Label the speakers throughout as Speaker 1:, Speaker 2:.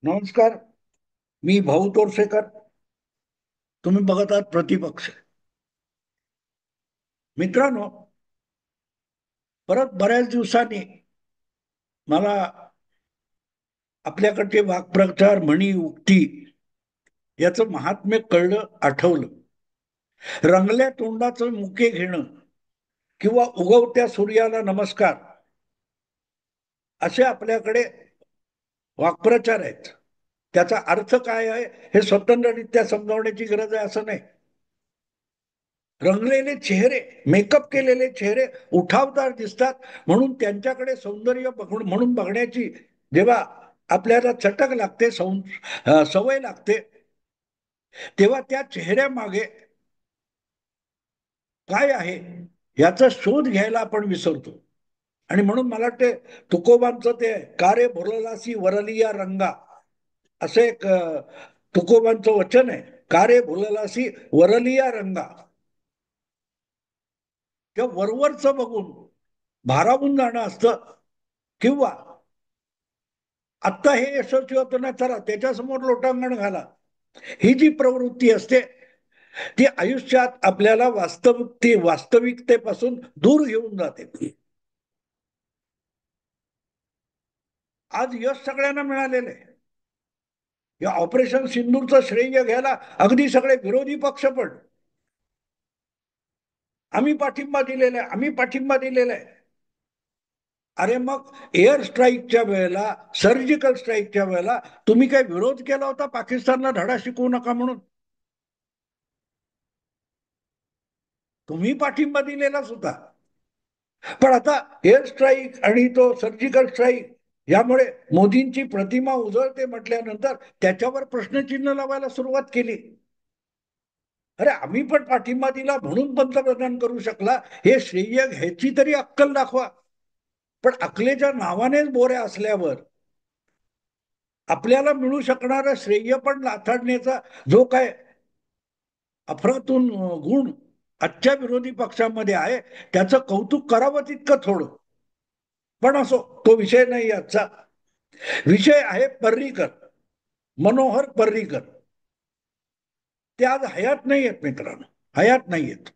Speaker 1: नमस्कार. मी भाऊ तोरसेकर. तुम्ही बघत आहात प्रतिपक्ष. मित्रांनो, परत बऱ्याच दिवसांनी मला आपल्याकडचे वाक्प्रचार, म्हणी, उक्ती याचं महात्म्य कळलं, आठवलं. रंगल्या तोंडाचं मुके घेणं किंवा उगवत्या सूर्याला नमस्कार असे आपल्याकडे वाक्प्रचार आहेत. त्याचा अर्थ काय आहे हे स्वतंत्ररित्या समजावण्याची गरज आहे असं नाही. रंगलेले चेहरे, मेकअप केलेले चेहरे उठावदार दिसतात, म्हणून त्यांच्याकडे सौंदर्य म्हणून बघण्याची जेव्हा आपल्याला चटक लागते, सवय लागते, तेव्हा त्या चेहऱ्यामागे काय आहे याचा शोध घ्यायला आपण विसरतो. आणि म्हणून मला वाटते तुकोबांचं ते का रे भुरलासी वरलिया रंगा असं एक तुकोबांचं वचन आहे. का रे भुरलासी वरलिया रंगा. त्या वरवरचं बघून भारावून जाणं असतं, किंवा आत्ता हे यशस्वी होतं ना, चला त्याच्यासमोर लोटांगण घाला, ही जी प्रवृत्ती असते ती आयुष्यात आपल्याला वास्तविकतेपासून दूर घेऊन जाते. आज यश सगळ्यांना मिळालेलं आहे. या ऑपरेशन सिंदूरचं श्रेय घ्यायला अगदी सगळे विरोधी पक्ष पण आम्ही पाठिंबा दिलेला आहे, आम्ही पाठिंबा दिलेला आहे. अरे मग एअर स्ट्राईकच्या वेळेला, सर्जिकल स्ट्राईकच्या वेळेला तुम्ही काय विरोध केला होता पाकिस्तानला धडा शिकवू नका म्हणून? तुम्ही पाठिंबा दिलेलाच होता. पण आता एअर स्ट्राईक आणि तो सर्जिकल स्ट्राईक यामुळे मोदींची प्रतिमा उजळते म्हटल्यानंतर त्याच्यावर प्रश्नचिन्ह लावायला सुरुवात केली. अरे आम्ही पण पाठिंबा दिला म्हणून पंतप्रधान करू शकला, हे श्रेय घ्यायची तरी अक्कल दाखवा. पण अकलेच्या नावानेच बोऱ्या असल्यावर आपल्याला मिळू शकणारं श्रेय पण लाथाडण्याचा जो काय अफरातून गुण आजच्या विरोधी पक्षामध्ये आहे, त्याचं कौतुक करावं तितकं थोडं. पण असो, तो विषय नाही आजचा. विषय आहे पर्रीकर, मनोहर पर्रीकर. ते आज हयात नाही आहेत मित्रांनो, हयात नाही आहेत.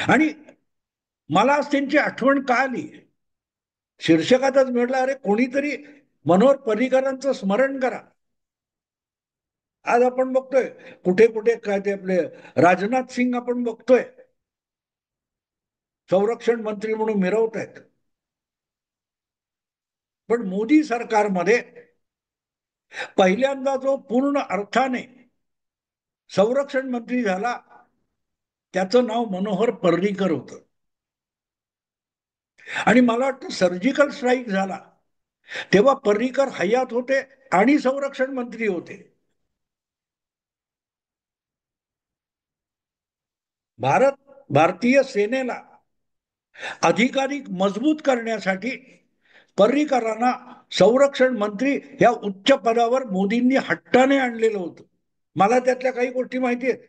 Speaker 1: आणि मला आज त्यांची आठवण का आली, शीर्षकातच म्हटलं अरे कोणीतरी मनोहर पर्रीकरांचं स्मरण करा. आज आपण बघतोय कुठे कुठे काय ते आपले राजनाथ सिंग आपण बघतोय संरक्षण मंत्री म्हणून मिरवत आहेत. पण मोदी सरकारमध्ये पहिल्यांदा जो पूर्ण अर्थाने संरक्षण मंत्री झाला त्याचं नाव मनोहर पर्रीकर होतं. आणि मला वाटतं सर्जिकल स्ट्राईक झाला तेव्हा पर्रीकर हयात होते आणि संरक्षण मंत्री होते. भारतीय सेनेला अधिकाधिक मजबूत करण्यासाठी पर्रीकरांना संरक्षण मंत्री या उच्च पदावर मोदींनी हट्टाने आणलेलं होतं. मला त्यातल्या काही गोष्टी माहिती आहेत.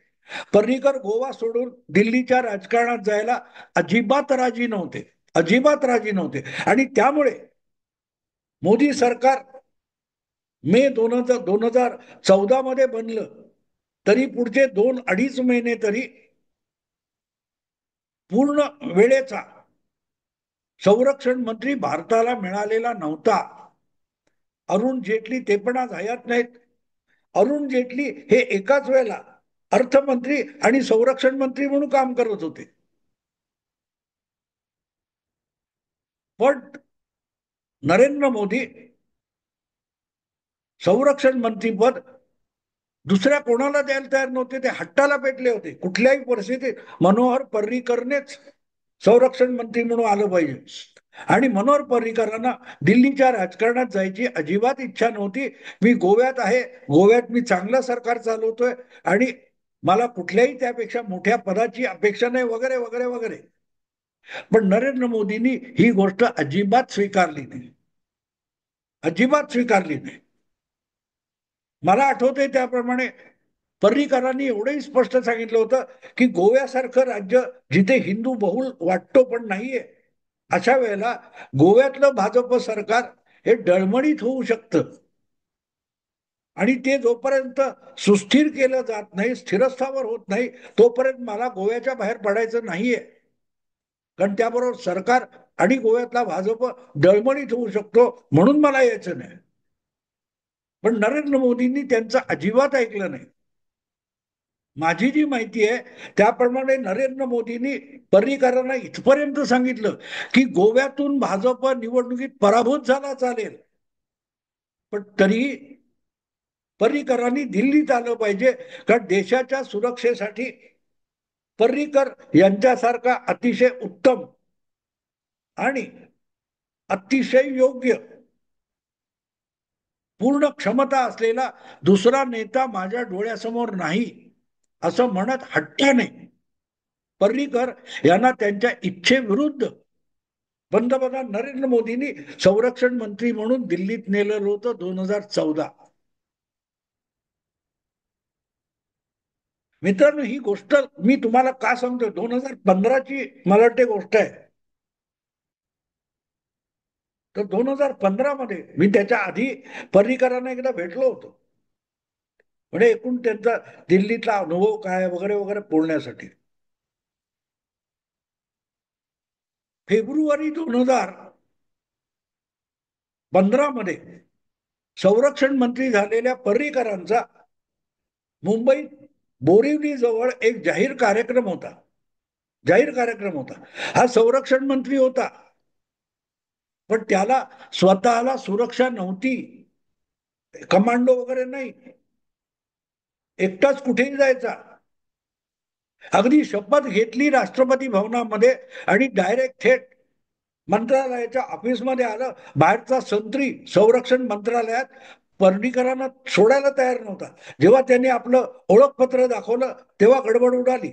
Speaker 1: पर्रीकर गोवा सोडून दिल्लीच्या राजकारणात जायला अजिबात राजी नव्हते, अजिबात राजी नव्हते. आणि त्यामुळे मोदी सरकार मे 2014 मध्ये बनलं, तरी पुढचे 2-2.5 महिने तरी पूर्ण वेळेचा संरक्षण मंत्री भारताला मिळालेला नव्हता. अरुण जेटली ते पण आज हयात नाहीत. अरुण जेटली हे एकाच वेळेला अर्थमंत्री आणि संरक्षण मंत्री म्हणून काम करत होते. पण नरेंद्र मोदी संरक्षण मंत्रीपद दुसऱ्या कोणाला द्यायला तयार नव्हते, ते हट्टाला पेटले होते. कुठल्याही परिस्थितीत मनोहर पर्रीकरनेच संरक्षण मंत्री म्हणून आलं पाहिजे. आणि मनोहर पर्रीकरांना दिल्लीच्या राजकारणात जायची अजिबात इच्छा नव्हती. मी गोव्यात आहे, गोव्यात मी चांगलं सरकार चालवतोय आणि मला कुठल्याही त्यापेक्षा मोठ्या पदाची अपेक्षा नाही, वगैरे वगैरे वगैरे. पण नरेंद्र मोदींनी ही गोष्ट अजिबात स्वीकारली नाही, अजिबात स्वीकारली नाही. मला आठवतंय त्याप्रमाणे पर्रीकरांनी एवढंही स्पष्ट सांगितलं होतं की गोव्यासारखं राज्य जिथे हिंदू बहुल वाटतो पण नाहीये, अशा वेळेला गोव्यातलं भाजप सरकार हे डळमळीत होऊ शकतं. आणि ते जोपर्यंत सुस्थिर केलं जात नाही, स्थिरस्थावर होत नाही, तोपर्यंत मला गोव्याच्या बाहेर पडायचं नाहीये. कारण त्याबरोबर सरकार आणि गोव्यातला भाजप डळमळीत होऊ शकतो, म्हणून मला यायचं नाही. पण नरेंद्र मोदींनी त्यांचं अजिबात ऐकलं नाही. माझी जी माहिती आहे त्याप्रमाणे नरेंद्र मोदींनी पर्रीकरांना इथपर्यंत सांगितलं की गोव्यातून भाजप निवडणुकीत पराभूत झाला चालेल, पण तरीही पर्रीकरांनी दिल्लीत आलं पाहिजे. कारण देशाच्या सुरक्षेसाठी पर्रीकर यांच्यासारखा अतिशय उत्तम आणि अतिशय योग्य पूर्ण क्षमता असलेला दुसरा नेता माझ्या डोळ्यासमोर नाही, असं म्हणत हट्टाने पर्रीकर यांना त्यांच्या इच्छेविरुद्ध पंतप्रधान नरेंद्र मोदींनी संरक्षण मंत्री म्हणून दिल्लीत नेलेलं होतं 2014. मित्रांनो, ही गोष्ट मी तुम्हाला का सांगतो, 2015ची मला वाटते गोष्ट आहे. तर 2015 मध्ये मी त्याच्या आधी पर्रीकरांना एकदा भेटलो होतो. म्हणजे एकूण त्यांचा दिल्लीतला अनुभव काय वगैरे वगैरे बोलण्यासाठी. फेब्रुवारी 2015 मध्ये संरक्षण मंत्री झालेल्या पर्रीकरांचा मुंबईत बोरिवली जवळ एक जाहीर कार्यक्रम होता. हा संरक्षण मंत्री होता, पण त्याला स्वतःला सुरक्षा नव्हती, कमांडो वगैरे नाही, एकटाच कुठेही जायचा. अगदी शपथ घेतली राष्ट्रपती भवनामध्ये आणि डायरेक्ट थेट मंत्रालयाच्या ऑफिसमध्ये आलं. बाहेरचा संत्री संरक्षण मंत्रालयात पर्रीकरांना सोडायला तयार नव्हता. जेव्हा त्यांनी आपलं ओळखपत्र दाखवलं तेव्हा गडबड उडाली.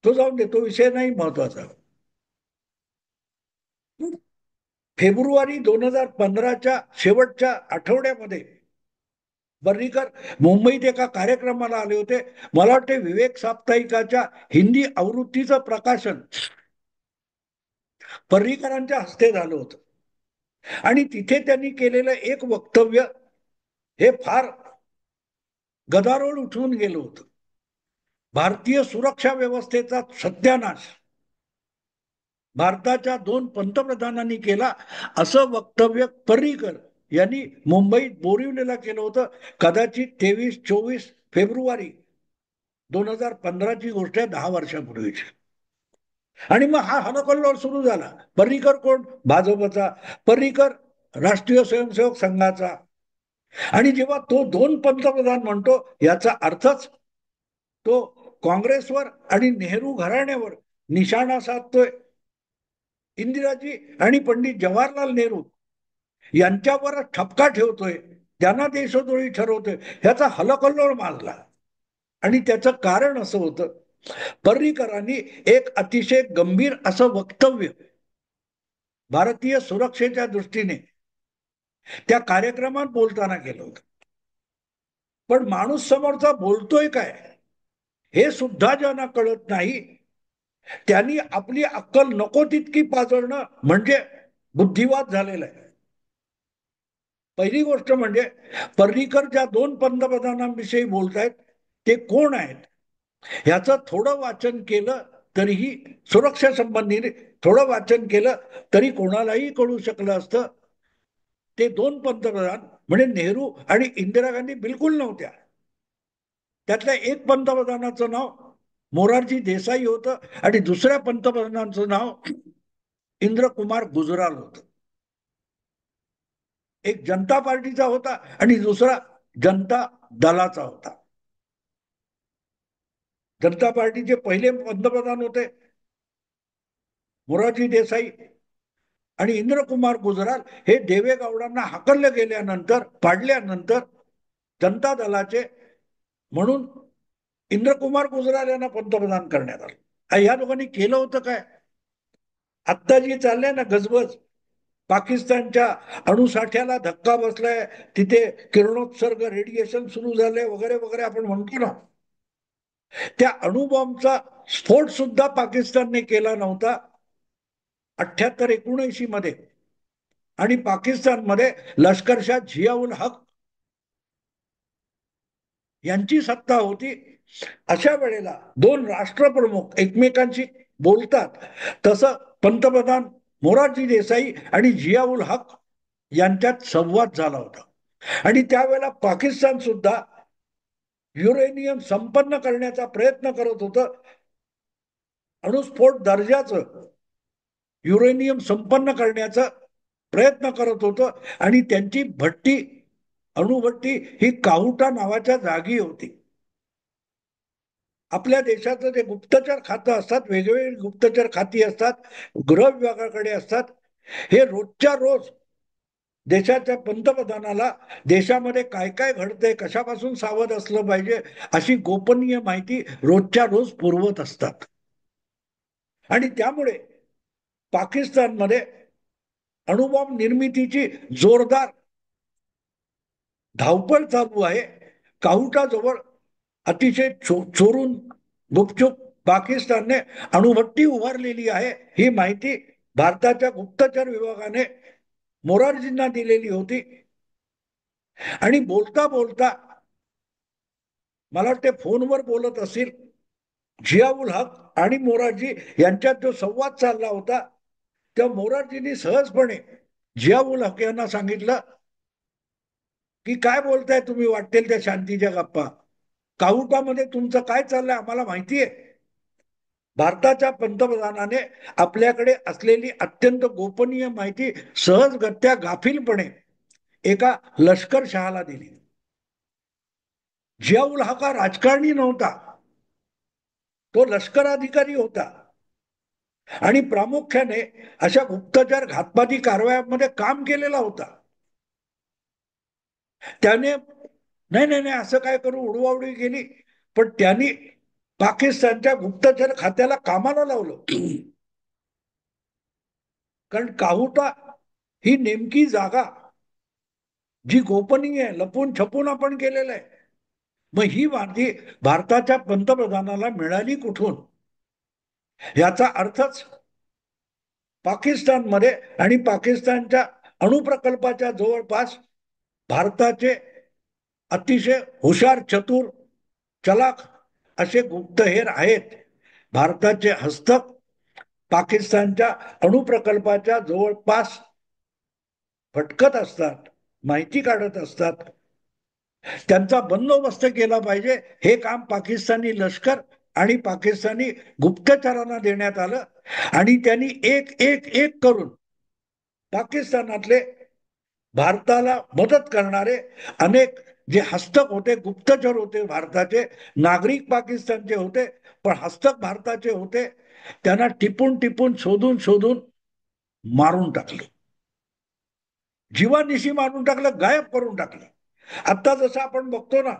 Speaker 1: तो जाऊन दे, तो विषय नाही महत्वाचा. फेब्रुवारी 2015च्या शेवटच्या आठवड्यामध्ये पर्रीकर मुंबईत एका कार्यक्रमाला आले होते. मला वाटते विवेक साप्ताहिकाच्या हिंदी आवृत्तीचं प्रकाशन पर्रीकरांच्या हस्ते झालं होतं. आणि तिथे त्यांनी केलेलं एक वक्तव्य हे फार गदारोळ उठवून गेलं होतं. भारतीय सुरक्षा व्यवस्थेचा सत्यानाश भारताच्या 2 पंतप्रधानांनी केला, असं वक्तव्य पर्रीकर यांनी मुंबईत बोरिवलीला केलं होतं. कदाचित 23-24 फेब्रुवारी 2015ची गोष्ट आहे, 10 वर्षापूर्वीची. आणि मग हा हलकल्लोळ सुरू झाला. पर्रीकर कोण? भाजपचा. पर्रीकर राष्ट्रीय स्वयंसेवक संघाचा. आणि जेव्हा तो 2 पंतप्रधान म्हणतो, याचा अर्थच तो काँग्रेसवर आणि नेहरू घराण्यावर निशाणा साधतोय. इंदिराजी आणि पंडित जवाहरलाल नेहरू यांच्यावर ठपका ठेवतोय, त्यांना देशद्रोही ठरवतोय, ह्याचा हलकल्लोळ माजला. आणि त्याचं कारण असं होतं, पर्रीकरांनी एक अतिशय गंभीर असं वक्तव्य भारतीय सुरक्षेच्या दृष्टीने त्या कार्यक्रमात बोलताना केलं होतं. पण माणूस समोरचा बोलतोय काय हे सुद्धा ज्यांना कळत नाही, त्यांनी आपली अक्कल नको तितकी पाजळणं म्हणजे बुद्धिवाद झालेला आहे. पहिली गोष्ट म्हणजे पर्रीकर ज्या 2 पंतप्रधानांविषयी बोलतायत ते कोण आहेत, ह्याचं थोडं वाचन केलं तरीही, सुरक्षा संबंधी थोडं वाचन केलं तरी कोणालाही कळू शकलं असतं. ते 2 पंतप्रधान म्हणजे नेहरू आणि इंदिरा गांधी बिलकुल नव्हत्या. त्यातल्या एक पंतप्रधानाचं नाव मोरारजी देसाई होतं आणि दुसऱ्या पंतप्रधानाचं नाव इंद्रकुमार गुजराल होतं. एक जनता पार्टीचा होता आणि दुसरा जनता दलाचा होता. जनता पार्टीचे पहिले पंतप्रधान होते मोरारजी देसाई आणि इंद्रकुमार गुजराल हे देवेगौडांना हाकलले गेल्यानंतर, पाडल्यानंतर जनता दलाचे म्हणून इंद्रकुमार गुजराल यांना पंतप्रधान करण्यात आलं. या लोकांनी केलं होतं काय? आत्ता जी चाललंय ना गजबज, पाकिस्तानच्या अणुसाठ्याला धक्का बसलाय, तिथे किरणोत्सर्ग रेडिएशन सुरू झालंय वगैरे वगैरे आपण म्हणतो ना, त्या अणुबॉम्बचा स्फोट सुद्धा पाकिस्तानने केला नव्हता 78-79 मध्ये. आणि पाकिस्तानमध्ये लष्करशाह झियाउल हक यांची सत्ता होती. अशा वेळेला दोन राष्ट्रप्रमुख एकमेकांशी बोलतात, तसं पंतप्रधान मोरारजी देसाई आणि जियाउल हक यांच्यात संवाद झाला होता. आणि त्यावेळेला पाकिस्तान सुद्धा युरेनियम संपन्न करण्याचा प्रयत्न करत होतं. अणुस्फोट दर्जाचं युरेनियम संपन्न करण्याचा प्रयत्न करत होतं. आणि त्यांची भट्टी, अणुभट्टी ही काहुटा नावाच्या जागी होती. आपल्या देशाचं जे गुप्तचर खातं असतात, वेगवेगळी गुप्तचर खाती असतात, गृह विभागाकडे असतात, हे रोजच्या रोज देशाच्या पंतप्रधानाला देशामध्ये काय काय घडतंय, कशापासून सावध असलं पाहिजे, अशी गोपनीय माहिती रोजच्या रोज पुरवत असतात. आणि त्यामुळे पाकिस्तानमध्ये अणुबॉम्ब निर्मितीची जोरदार धावपळ चालू आहे. काहुटाजवळ अतिशय चोरून गुपचूप पाकिस्तानने अणुभट्टी उभारलेली आहे, ही माहिती भारताच्या गुप्तचर विभागाने मोरारजींना दिलेली होती. आणि बोलता बोलता, मला वाटते फोनवर बोलत असतील, जियाउल हक आणि मोरारजी यांच्यात जो संवाद चालला होता, त्या मोरारजींनी सहजपणे जियाउल हक यांना सांगितलं की काय बोलताय तुम्ही वाटेल त्या शांतीच्या गप्पा, काहुटामध्ये तुमचं काय चाललंय आम्हाला माहितीये. भारताच्या पंतप्रधानाने आपल्याकडे असलेली अत्यंत गोपनीय माहिती सहजगत्या गाफीलपणे एका लष्करशहाला दिली. जियाउल हक हा राजकारणी नव्हता, तो लष्कर अधिकारी होता. आणि प्रामुख्याने अशा गुप्तचर घातपाती कारवायांमध्ये काम केलेला होता. त्याने नाही नाही नाही असं काय करू उडवाउडी केली, पण त्यांनी पाकिस्तानच्या गुप्तचर खात्याला कामाला लावलं. कारण काहुटा ही नेमकी जागा जी गोपनीय आहे, लपून छपून आपण केलेलं आहे. मग ही माहिती भारताच्या पंतप्रधानाला मिळाली कुठून? याचा अर्थच पाकिस्तानमध्ये आणि पाकिस्तानच्या अणुप्रकल्पाच्या जवळपास भारताचे अतिशय हुशार, चतुर, चलाख असे गुप्तहेर आहेत. भारताचे हस्तक पाकिस्तानच्या अणुप्रकल्पाच्या जवळपास भटकत असतात, माहिती काढत असतात. त्यांचा बंदोबस्त केला पाहिजे, हे काम पाकिस्तानी लष्कर आणि पाकिस्तानी गुप्तचरांना देण्यात आलं. आणि त्यांनी एक एक एक करून पाकिस्तानातले भारताला मदत करणारे अनेक जे हस्तक होते, गुप्तचर होते, भारताचे नागरिक पाकिस्तानचे होते पण हस्तक भारताचे होते, त्यांना टिपून टिपून शोधून शोधून मारून टाकले. जीवानिशी मारून टाकलं, गायब करून टाकलं. आता जसं आपण बघतो ना,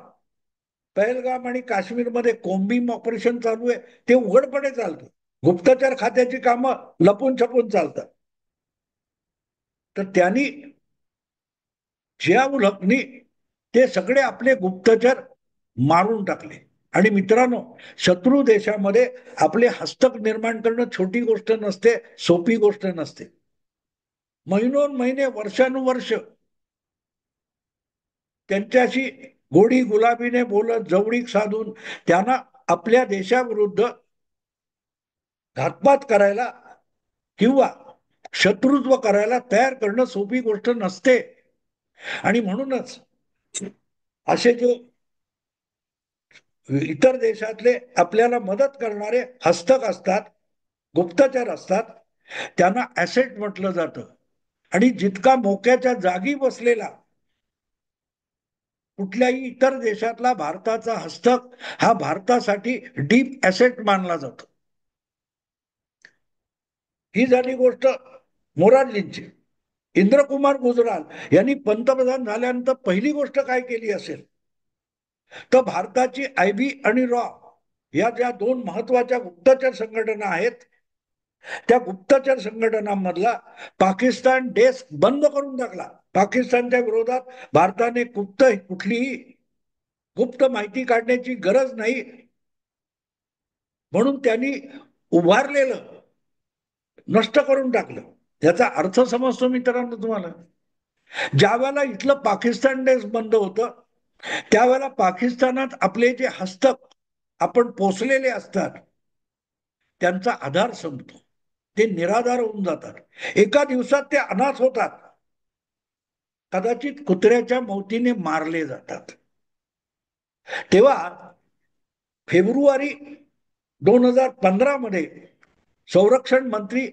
Speaker 1: पहलगाम आणि काश्मीरमध्ये कोम्बिंग ऑपरेशन चालू आहे, ते उघडपणे चालतं. गुप्तचर खात्याची कामं लपून छपून चालतात. तर त्यांनी जियाउल हकनी ते सगळे आपले गुप्तचर मारून टाकले. आणि मित्रांनो, शत्रू देशामध्ये आपले हस्तक निर्माण करणं छोटी गोष्ट नसते, सोपी गोष्ट नसते. महिनोन महिने, वर्षानुवर्ष त्यांच्याशी गोडी गुलाबीने बोलत, जवळीक साधून त्यांना आपल्या देशाविरुद्ध घातपात करायला किंवा शत्रुत्व करायला तयार करणं सोपी गोष्ट नसते. आणि म्हणूनच असे जे इतर देशातले आपल्याला मदत करणारे हस्तक असतात, गुप्तचर असतात, त्यांना ऍसेट म्हटलं जातं. आणि जितका मोक्याच्या जागी बसलेला कुठल्याही इतर देशातला भारताचा हस्तक हा भारतासाठी डीप ऍसेट मानला जातो. ही झाली गोष्ट मोरारजींची. इंद्रकुमार गुजराल यांनी पंतप्रधान झाल्यानंतर पहिली गोष्ट काय केली असेल, तर भारताची आयबी आणि रॉ या ज्या दोन महत्वाच्या गुप्तचर संघटना आहेत, त्या गुप्तचर संघटनांमधला पाकिस्तान डेस्क बंद करून टाकला. पाकिस्तानच्या विरोधात भारताने कुठलीही गुप्त माहिती काढण्याची गरज नाही म्हणून त्यांनी उभारलेलं नष्ट करून टाकलं. याचा अर्थ समजतो मित्रांनो तुम्हाला? ज्या वेळेला इथलं पाकिस्तान डेस्क बंद होतं, त्यावेळेला पाकिस्तानात आपले जे हस्तक आपण पोचलेले असतात त्यांचा आधार संपतो, ते निराधार होऊन जातात, एका दिवसात ते अनाथ होतात, कदाचित कुत्र्याच्या मौतीने मारले जातात. तेव्हा फेब्रुवारी 2015 मध्ये संरक्षण मंत्री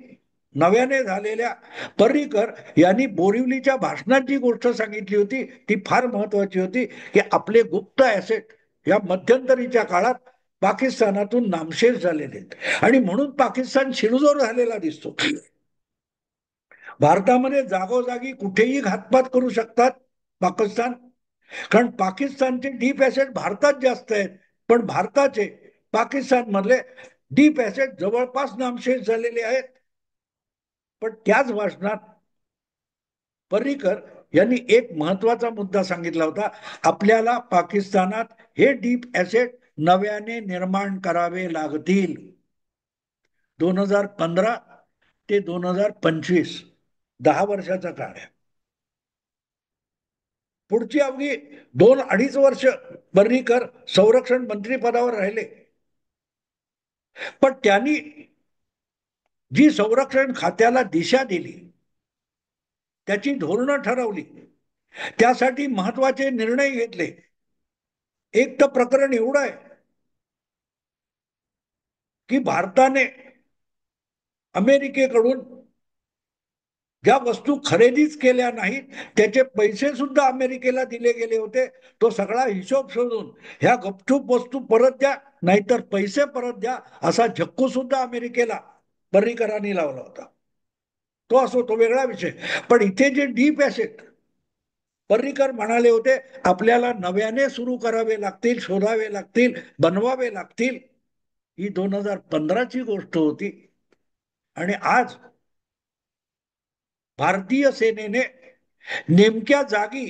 Speaker 1: नव्याने झालेल्या पर्रिकर यांनी बोरिवलीच्या भाषणात जी गोष्ट सांगितली होती ती फार महत्वाची होती, की आपले गुप्त ऍसेट या मध्यंतरीच्या काळात पाकिस्तानातून नामशेष झालेले आहेत आणि म्हणून पाकिस्तान शिरजोर झालेला दिसतो. भारतामध्ये जागोजागी कुठेही घातपात करू शकतात पाकिस्तान, कारण पाकिस्तानचे डीप ऍसेट भारतात जास्त आहेत, पण भारताचे पाकिस्तान मधले डीप ऍसेट जवळपास नामशेष झालेले आहेत. पण त्याच भाषणात पर्रिकर यांनी एक महत्वाचा मुद्दा सांगितला होता, आपल्याला पाकिस्तानात हे डीप ऍसेट नव्याने निर्माण करावे लागतील. 2015 ते 2025 10 वर्षाचा काळ आहे. पुढची अवघी 2-2.5 वर्ष पर्रिकर संरक्षण मंत्री पदावर राहिले, पण त्यांनी जी संरक्षण खात्याला दिशा दिली, त्याची धोरणं ठरवली, त्यासाठी महत्वाचे निर्णय घेतले. एक तर प्रकरण एवढं आहे की भारताने अमेरिकेकडून ज्या वस्तू खरेदीच केल्या नाहीत त्याचे पैसे सुद्धा अमेरिकेला दिले गेले होते, तो सगळा हिशोब शोधून ह्या गपचूप वस्तू परत द्या नाहीतर पैसे परत द्या असा झक्कू सुद्धा अमेरिकेला पर्रिकरांनी लावला होता. तो असो, तो वेगळा विषय. पण इथे जे डीप ऍसेट पर्रिकर म्हणाले होते आपल्याला नव्याने सुरू करावे लागतील, शोधावे लागतील, बनवावे लागतील, ही 2015ची गोष्ट होती. आणि आज भारतीय सेनेने नेमक्या जागी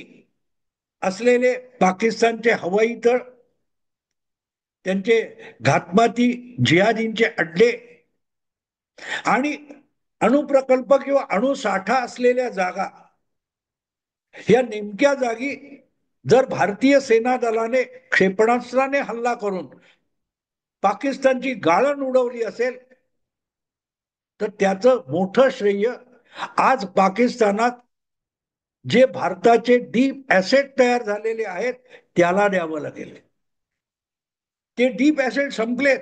Speaker 1: असलेले पाकिस्तानचे हवाई तळ, त्यांचे घातपाती जिहादींचे अड्डे आणि अणुप्रकल्प किंवा अणुसाठा असलेल्या जागा, या नेमक्या जागी जर भारतीय सेना दलाने क्षेपणास्त्राने हल्ला करून पाकिस्तानची गाळण उडवली असेल तर त्याचं मोठं श्रेय आज पाकिस्तानात जे भारताचे डीप ऍसेट तयार झालेले आहेत त्याला द्यावं लागेल. ते डीप ऍसेट संपलेत,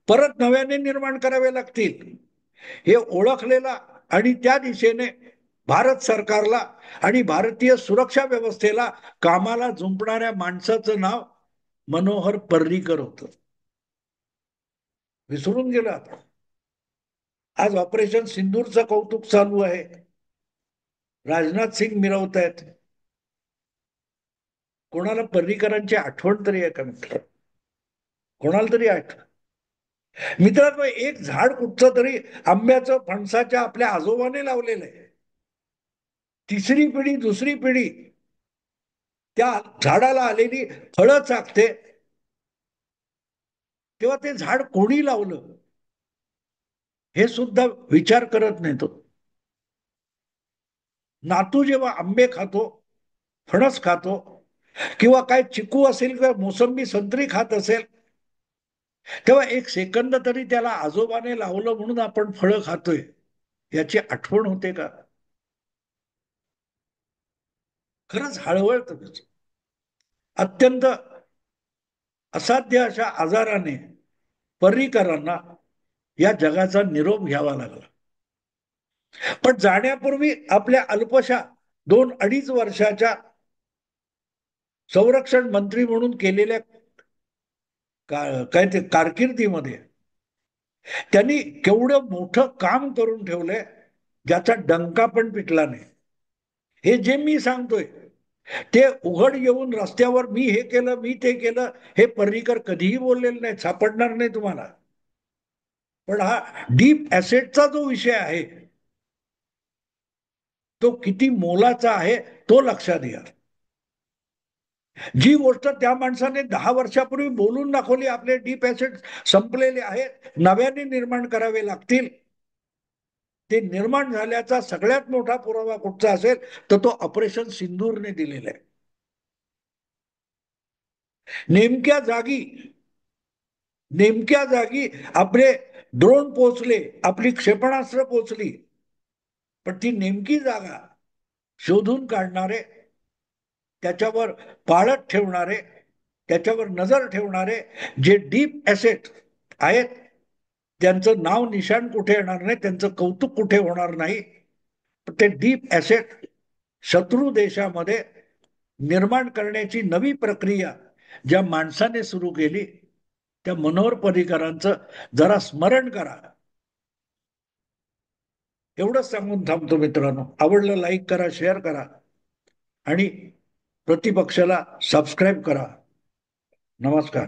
Speaker 1: परत नव्याने निर्माण करावे लागतील. हे ओळखलेला आणि त्या दिशेने भारत सरकारला आणि भारतीय सुरक्षा व्यवस्थेला कामाला जुंपणाऱ्या माणसाचं नाव मनोहर पर्रिकर होतं. विसरून गेला आता. आज ऑपरेशन सिंदूरचं कौतुक चालू आहे, राजनाथ सिंग मिरवत आहेत. कोणाला पर्रिकरांची आठवण तरी आहे का मित्र? कोणाला तरी आठवण? मित्रांनो, एक झाड कुठचं तरी आंब्याचं फणसाच्या आपल्या आजोबाने लावलेलं आहे, तिसरी पिढी दुसरी पिढी त्या झाडाला आलेली फळं चाकते, तेव्हा ते झाड कोणी लावलं हे सुद्धा विचार करत नाही तो. नातू जेव्हा आंबे खातो, फणस खातो किंवा काय चिकू असेल किंवा मोसंबी संत्री खात असेल, तेव्हा एक सेकंद तरी त्याला आजोबाने लावलं म्हणून आपण फळं खातोय याची आठवण होते का? खरंच हळहळतं त्याचं. अत्यंत असाध्य अशा आजाराने पर्रिकरांना या जगाचा निरोप घ्यावा लागला. पण जाण्यापूर्वी आपल्या अल्पशा 2-2.5 वर्षाच्या संरक्षण मंत्री म्हणून केलेल्या काय ते कारकिर्दीमध्ये त्यांनी केवढं मोठं काम करून ठेवलंय ज्याचा डंका पण पिटला नाही. हे जे मी सांगतोय ते उघड येऊन रस्त्यावर मी हे केलं मी ते केलं हे पर्रिकर कधीही बोललेले नाही, सापडणार नाही तुम्हाला. पण हा डीप ऍसेटचा जो विषय आहे तो किती मोलाचा आहे तो लक्षात घ्या. जी गोष्ट त्या माणसाने 10 वर्षापूर्वी बोलून दाखवली, आपले डीप ऍसेट संपलेले आहेत, नव्याने निर्माण करावे लागतील, ते निर्माण झाल्याचा सगळ्यात मोठा पुरावा कुठचा असेल तर तो ऑपरेशन सिंदूरने दिलेला आहे. नेमक्या जागी नेमक्या जागी आपले ड्रोन पोहोचले, आपली क्षेपणास्त्र पोहोचली, पण ती नेमकी जागा शोधून काढणारे, त्याच्यावर पाळत ठेवणारे, त्याच्यावर नजर ठेवणारे जे डीप ॲसेट आहेत, त्यांचं नाव निशाण कुठे येणार नाही, त्यांचं कौतुक कुठे होणार नाही, ते डीप ॲसेट शत्रू देशामध्ये निर्माण करण्याची नवी प्रक्रिया ज्या माणसाने सुरू केली, त्या मनोहर पर्रीकरांचं जरा स्मरण करा. एवढंच सांगून थांबतो मित्रांनो. आवडलं लाईक करा, शेअर करा आणि प्रतिपक्षाला सबस्क्राईब करा. नमस्कार.